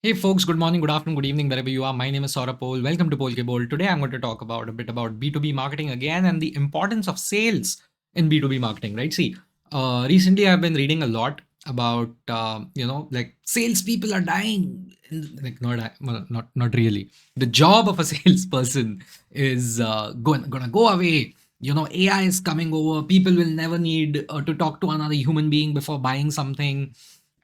Hey folks, good morning, good afternoon, good evening, wherever you are. My name is Saurabh Pol. Welcome to Pol Ke Bol. Today I'm going to talk about a bit about B2B marketing again and the importance of sales in B2B marketing, right? See, recently I've been reading a lot about, like salespeople are dying. Like not really. The job of a salesperson is gonna go away. AI is coming over. People will never need to talk to another human being before buying something,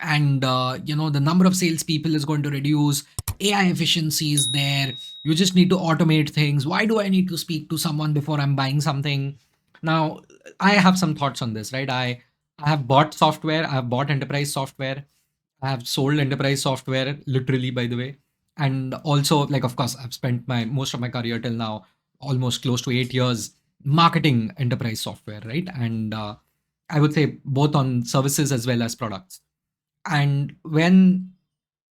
and the number of salespeople is going to reduce. AI efficiency is there. You just need to automate things. Why do I need to speak to someone before I'm buying something? Now, I have some thoughts on this, right? I have bought software. I have bought enterprise software. I have sold enterprise software, literally, by the way. And also, like, of course, I've spent my most of my career till now, almost close to 8 years, marketing enterprise software, right? And I would say both on services as well as products. And when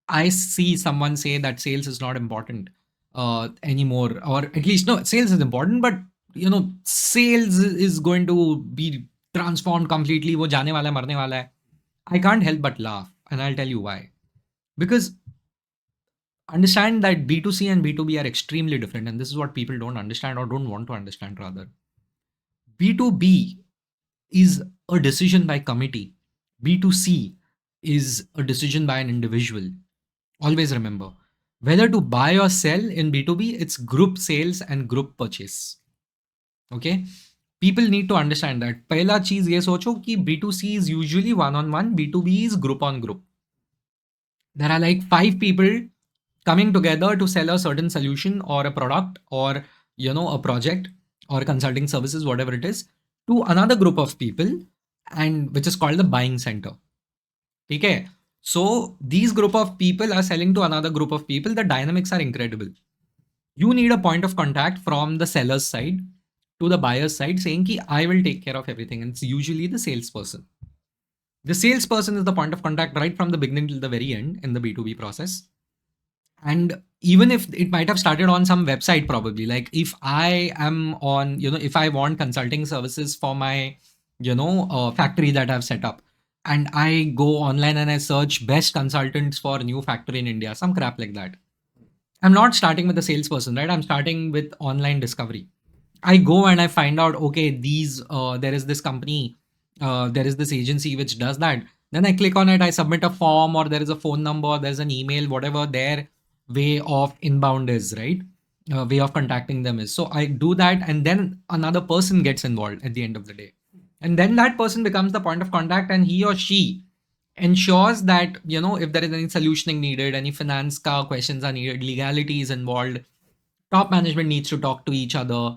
I see someone say that sales is not important anymore, or at least no, sales is important, but sales is going to be transformed completely. वो जाने वाला है, मरने वाला है. I can't help but laugh, and I'll tell you why. Because understand that B2C and B2B are extremely different, and this is what people don't understand or don't want to understand rather. B2B is a decision by committee. B2C is a decision by an individual. Always remember, whether to buy or sell in B2B, it's group sales and group purchase. Okay? People need to understand that. पहला चीज ये सोचो कि B2C is usually one-on-one, B2B is group on group. There are like 5 people coming together to sell a certain solution or a product or a project or consulting services, whatever it is, to another group of people, and which is called the buying center. Okay, so these group of people are selling to another group of people. The dynamics are incredible. You need a point of contact from the seller's side to the buyer's side saying ki I will take care of everything, and it's usually the salesperson. The salesperson is the point of contact right from the beginning till the very end in the B2B process. And even if it might have started on some website, probably, like if I am on, if I want consulting services for my factory that I've set up, and I go online and I search best consultants for a new factory in India, some crap like that, I'm not starting with the salesperson, right? I'm starting with online discovery. I go and I find out, okay, there is this company, there is this agency which does that. Then I click on it, I submit a form, or there is a phone number, there's an email, whatever their way of inbound is, right? Way of contacting them is. So I do that, and then another person gets involved at the end of the day. And then that person becomes the point of contact, and he or she ensures that if there is any solutioning needed, any finance ka questions are needed, legality is involved, top management needs to talk to each other,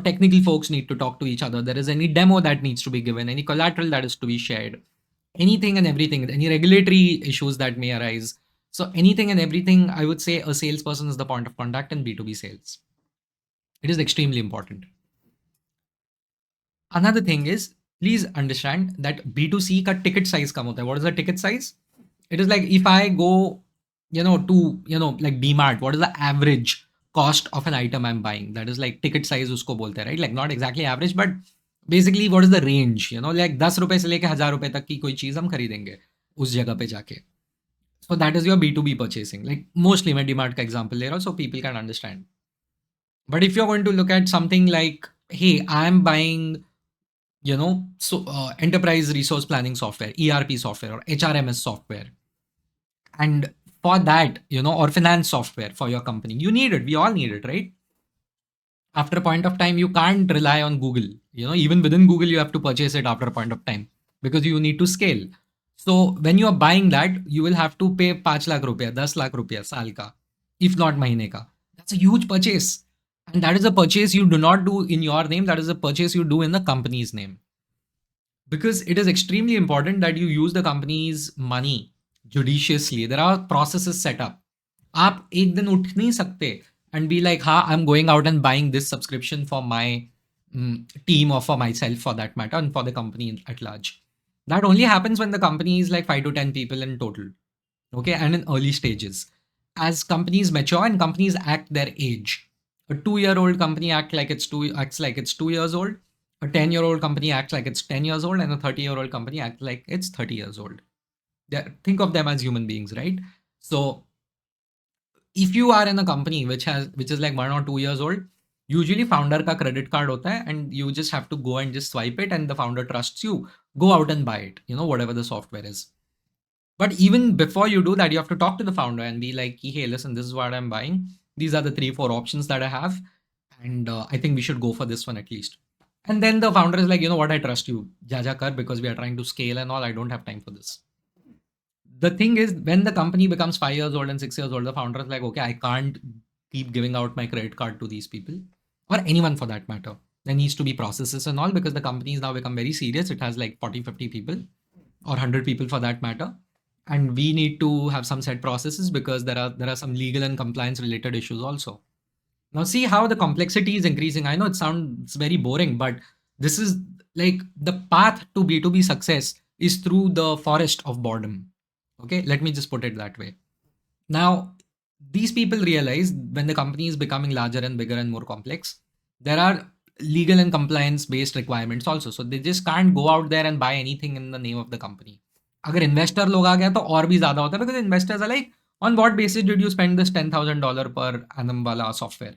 technical folks need to talk to each other, there is any demo that needs to be given, any collateral that is to be shared, anything and everything, any regulatory issues that may arise. So anything and everything, I would say a salesperson is the point of contact in B2B sales. It is extremely important. Another thing is, please understand that B2C ka ticket size kam hota hai. What is the ticket size? It is like if I go, to, like DMart, what is the average cost of an item I'm buying? That is like ticket size usko bolte hai, right? Like not exactly average, but basically what is the range? Like 10 रुपए से लेके 1000 रुपए तक की कोई चीज हम खरीदेंगे उस जगह पे जाके. So that is your B2B purchasing. Like mostly मैं DMart का example ले रहा हूँ so people can understand. But if you're going to look at something like, hey, I'm buying enterprise resource planning software, ERP software, or HRMS software, and for that, or finance software for your company, you need it. We all need it, right? After a point of time, you can't rely on Google. Even within Google, you have to purchase it after a point of time because you need to scale. So when you are buying that, you will have to pay 5 lakh rupiya, 10 lakh rupiya saal ka, if not mahine ka. That's a huge purchase. And that is a purchase you do not do in your name. That is a purchase you do in the company's name. Because it is extremely important that you use the company's money judiciously. There are processes set up. आप एक दिन उठ नहीं सकते and be like, हाँ, I'm going out and buying this subscription for my team or for myself for that matter and for the company at large. That only happens when the company is like 5 to 10 people in total. Okay, and in early stages. As companies mature and companies act their age. A 2-year-old company acts like it's 2 years old. A 10-year-old company acts like it's 10 years old, and a 30-year-old company acts like it's 30 years old. Think of them as human beings, right? So if you are in a company which is like 1 or 2 years old, usually founder ka credit card hota hai, and you just have to go and just swipe it, and the founder trusts you. Go out and buy it, whatever the software is. But even before you do that, you have to talk to the founder and be like, hey, listen, this is what I'm buying. These are the 3, 4 options that I have. And I think we should go for this one at least. And then the founder is like, you know what, I trust you. Jaja kar, because we are trying to scale and all. I don't have time for this. The thing is, when the company becomes 5 years old and 6 years old, the founder is like, okay, I can't keep giving out my credit card to these people, or anyone for that matter. There needs to be processes and all, because the company has now become very serious. It has like 40, 50 people, or 100 people for that matter. And we need to have some set processes, because there are some legal and compliance related issues also. Now see how the complexity is increasing. I know it sounds very boring, but this is like the path to B2B success is through the forest of boredom. Okay, let me just put it that way. Now, these people realize when the company is becoming larger and bigger and more complex, there are legal and compliance based requirements also. So they just can't go out there and buy anything in the name of the company. अगर investor लोग आ गया तो और भी ज्यादा होता है, because investors are like, on what basis did you spend this $10,000 per annum wala software?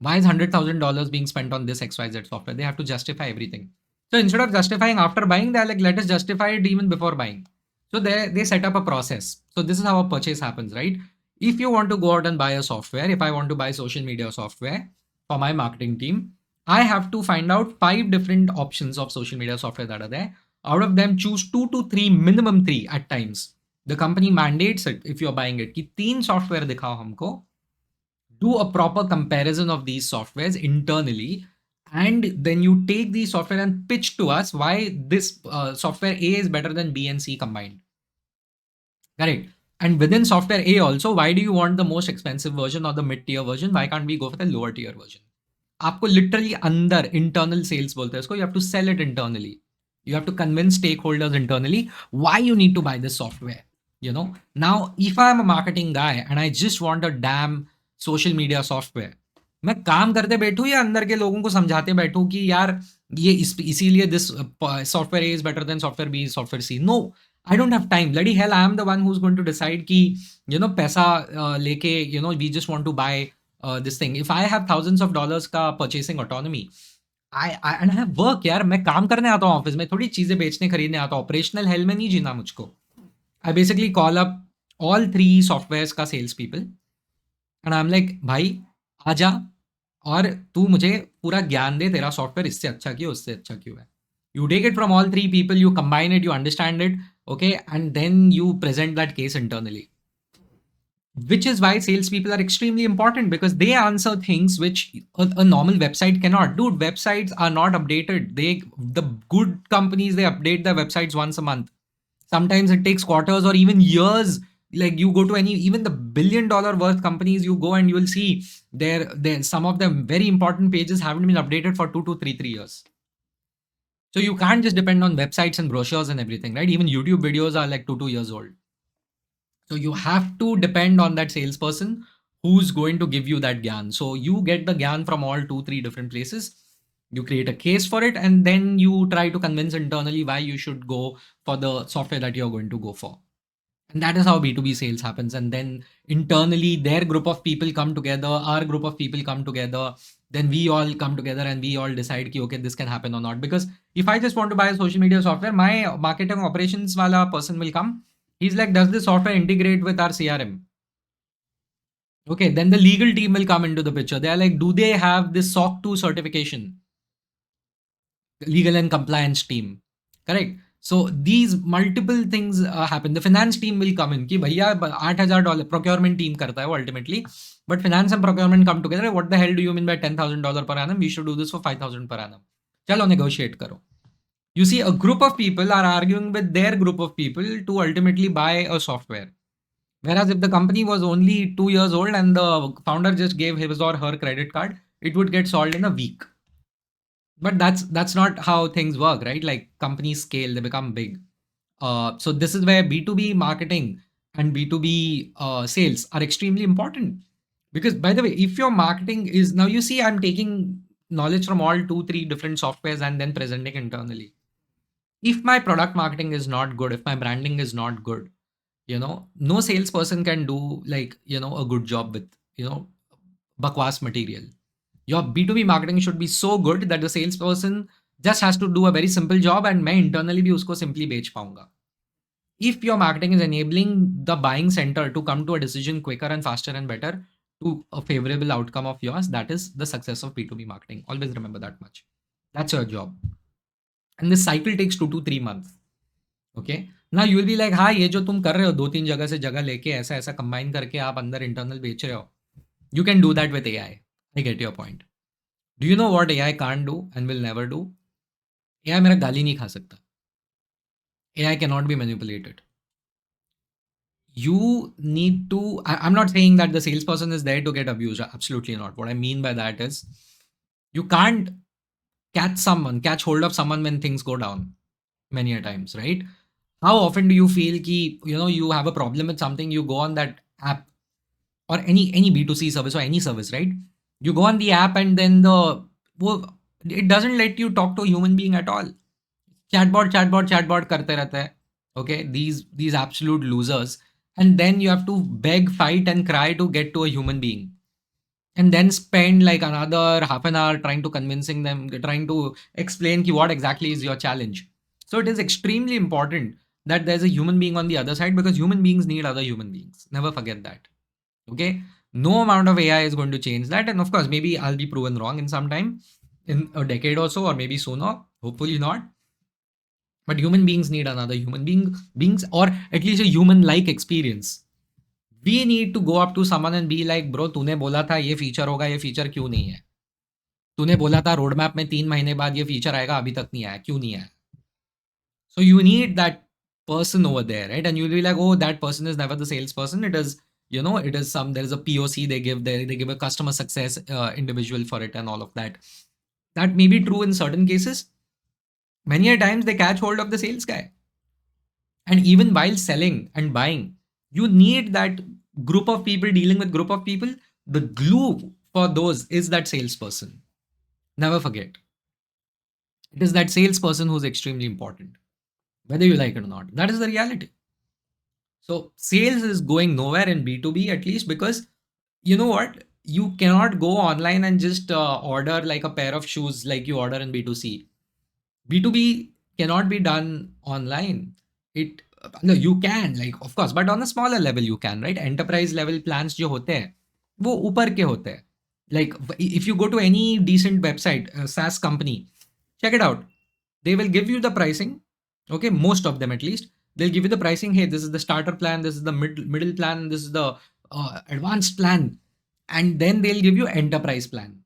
Why is $100,000 being spent on this XYZ software? They have to justify everything. So instead of justifying after buying, they're like, let us justify it even before buying. So they set up a process. So this is how a purchase happens, right? If you want to go out and buy a software, if I want to buy social media software for my marketing team, I have to find out 5 different options of social media software that are there. Out of them, choose 2 to 3, minimum 3 at times. The company mandates it if you're buying it कि 3 software दिखाओ हमको, do a proper comparison of these softwares internally, and then you take the software and pitch to us why this software A is better than B and C combined. Correct. And within software A also, why do you want the most expensive version or the mid-tier version? Why can't we go for the lower tier version? आपको literally अंदर internal sales बोलते हैं इसको. You have to sell it internally. You have to convince stakeholders internally why you need to buy this software. Now, if I'm a marketing guy and I just want a damn social media software, मैं काम करते बैठूं या अंदर के लोगों को समझाते बैठूं कि यार ये इसीलिए this software A is better than software B, software C. No, I don't have time. Bloody hell, I am the one who's going to decide कि पैसा लेके we just want to buy this thing. If I have thousands of dollars का purchasing autonomy, and I have work यार, मैं काम करने आता हूँ ऑफिस में, थोड़ी चीजें बेचने खरीदने आता हूँ. ऑपरेशनल हेल में नहीं जीना मुझको. I basically call up all 3 softwares का sales people and I'm like, भाई आजा और तू मुझे पूरा ज्ञान दे, तेरा सॉफ्टवेयर इससे अच्छा क्यों, उससे अच्छा क्यों है. You take it from all 3 people, you combine it, you understand it, okay, and then you present that case internally. Which is why salespeople are extremely important, because they answer things which a normal website cannot. Dude, websites are not updated. The good companies, they update their websites once a month. Sometimes it takes quarters or even years. Like you go to even the $1 billion worth companies, you go and you will see there some of them very important pages haven't been updated for 2 to 3 years. So you can't just depend on websites and brochures and everything, right? Even YouTube videos are like 2 years old. So you have to depend on that salesperson who's going to give you that gyan. So you get the gyan from all 2, 3 different places. You create a case for it, and then you try to convince internally why you should go for the software that you're going to go for. And that is how B2B sales happens. And then internally, their group of people come together, our group of people come together. Then we all come together and we all decide, ki, okay, this can happen or not. Because if I just want to buy a social media software, my marketing operations wala person will come. He's like, does this software integrate with our CRM? Okay, then the legal team will come into the picture. They are like, do they have this SOC 2 certification? Legal and compliance team. Correct. So these multiple things happen. The finance team will come in कि भैया $8,000 procurement team करता है वो ultimately, but finance and procurement come together. What the hell do you mean by $10,000 per annum? We should do this for $5,000 per annum. चलो negotiate करो. You see, a group of people are arguing with their group of people to ultimately buy a software. Whereas if the company was only 2 years old and the founder just gave his or her credit card, it would get solved in a week. But that's not how things work, right? Like companies scale, they become big. So this is where B2B marketing and B2B sales are extremely important. Because by the way, if your marketing is, now you see, I'm taking knowledge from all 2, 3 different softwares and then presenting internally. If my product marketing is not good, if my branding is not good, No salesperson can do like, a good job with, bakwas material. Your B2B marketing should be so good that the salesperson just has to do a very simple job and मैं internally भी उसको simply बेच पाऊंगा. If your marketing is enabling the buying center to come to a decision quicker and faster and better to a favorable outcome of yours, that is the success of B2B marketing. Always remember that much. That's your job. And this cycle takes 2 to 3 months. Okay. Now you will be like, हाँ ये जो तुम कर रहे हो 2-3 जगह से जगह लेके ऐसा ऐसा कंबाइन करके आप अंदर इंटरनल बेच रहे हो. You can do that with AI. I get your point. Do you know what AI can't do and will never do? AI मेरा गाली नहीं खा सकता. AI cannot be manipulated. You need to. I'm not saying that the salesperson is there to get abused. Absolutely not. What I mean by that is you can't catch hold of someone when things go down many a times, right? How often do you feel ki, you have a problem with something, you go on that app or any B2C service or any service, right? You go on the app and then it doesn't let you talk to a human being at all. Chatbot karte रहता है. Okay, these absolute losers, and then you have to beg, fight, and cry to get to a human being, and then spend like another half an hour trying to convincing them, trying to explain ki what exactly is your challenge. So it is extremely important that there's a human being on the other side because human beings need other human beings. Never forget that. Okay, no amount of AI is going to change that, and of course, maybe I'll be proven wrong in some time, in a decade or so, or maybe sooner. Hopefully not. But human beings need another beings, or at least a human like experience. We need to go up to someone and be like, bro, तूने बोला था ये feature होगा, ये feature क्यों नहीं है? तूने बोला था रोड मैप में 3 महीने बाद ये फीचर आएगा, अभी तक नहीं आया, क्यों नहीं आया? So you need that person over there, right? And you'll be like, oh, that person is never the salesperson. It is, there is a POC they give there, they give a customer success individual for it and all of that. That may be true in certain cases. Many a times they catch hold of the sales guy. And even while selling and buying, you need that group of people dealing with group of people. The glue for those is that salesperson. Never forget. It is that salesperson who's extremely important, whether you like it or not. That is the reality. So sales is going nowhere in B2B, at least, because you know what? You cannot go online and just order like a pair of shoes like you order in B2C. B2B cannot be done online. It No, you can, like, of course, but on a smaller level you can, right? Enterprise level plans जो होते हैं वो ऊपर के होते हैं. Like if you go to any decent website, SaaS company, check it out. They will give you the pricing. Okay, most of them at least. They'll give you the pricing. Hey, this is the starter plan. This is the middle plan. This is the advanced plan, and then they'll give you enterprise plan.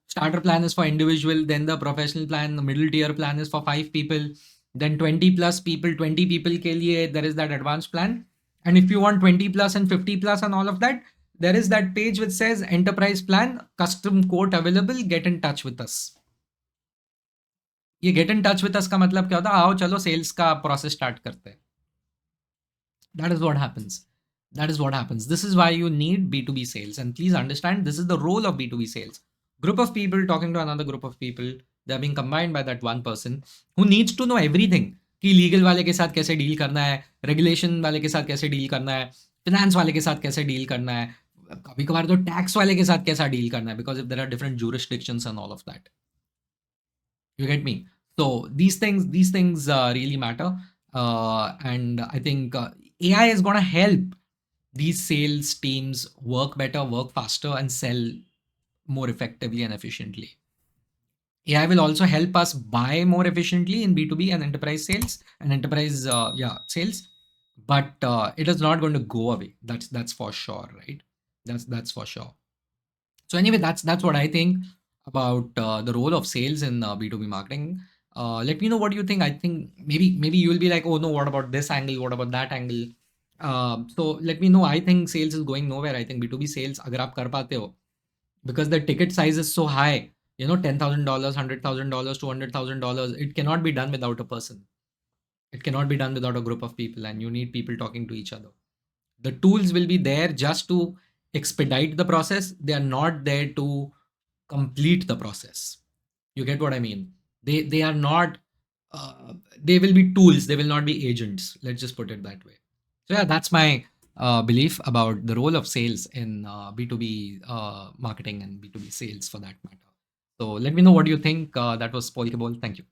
Starter plan is for individual, then the professional plan, the middle tier plan is for 5 people, then 20 plus people, 20 people ke liye there is that advanced plan. And if you want 20 plus and 50 plus and all of that, there is that page which says enterprise plan, custom quote available, get in touch with us. ये get in touch with us का मतलब क्या होता है? आओ चलो sales का process start करते हैं. That is what happens. That is what happens. This is why you need B2B sales. And please understand, this is the role of B2B sales. Group of people talking to another group of people. They're being combined by that one person who needs to know everything. कि legal वाले के साथ कैसे deal करना है, regulation वाले के साथ कैसे डील करना है, फिनेंस वाले के साथ कैसे डील करना है, कभी कभार तो टैक्स वाले के साथ कैसा डील करना है, because if there are different jurisdictions and all of that. You get me? So these things really matter, and I think AI is going to help these sales teams work better, work faster, and sell more effectively and efficiently. AI will also help us buy more efficiently in B2B and enterprise sales and enterprise sales, but it is not going to go away. That's for sure, right? That's for sure. So anyway, that's what I think about the role of sales in B2B marketing. Let me know what you think. I think maybe you will be like, oh no, what about this angle? What about that angle? So let me know. I think sales is going nowhere. I think B2B sales, अगर आप कर पाते हो, because the ticket size is so high, $10,000, $100,000, $200,000, it cannot be done without a person. It cannot be done without a group of people, and you need people talking to each other. The tools will be there just to expedite the process. They are not there to complete the process. You get what I mean? They are not. They will be tools. They will not be agents. Let's just put it that way. So yeah, that's my belief about the role of sales in B2B marketing and B2B sales for that matter. So let me know what you think. That was Paul Kibol. Thank you.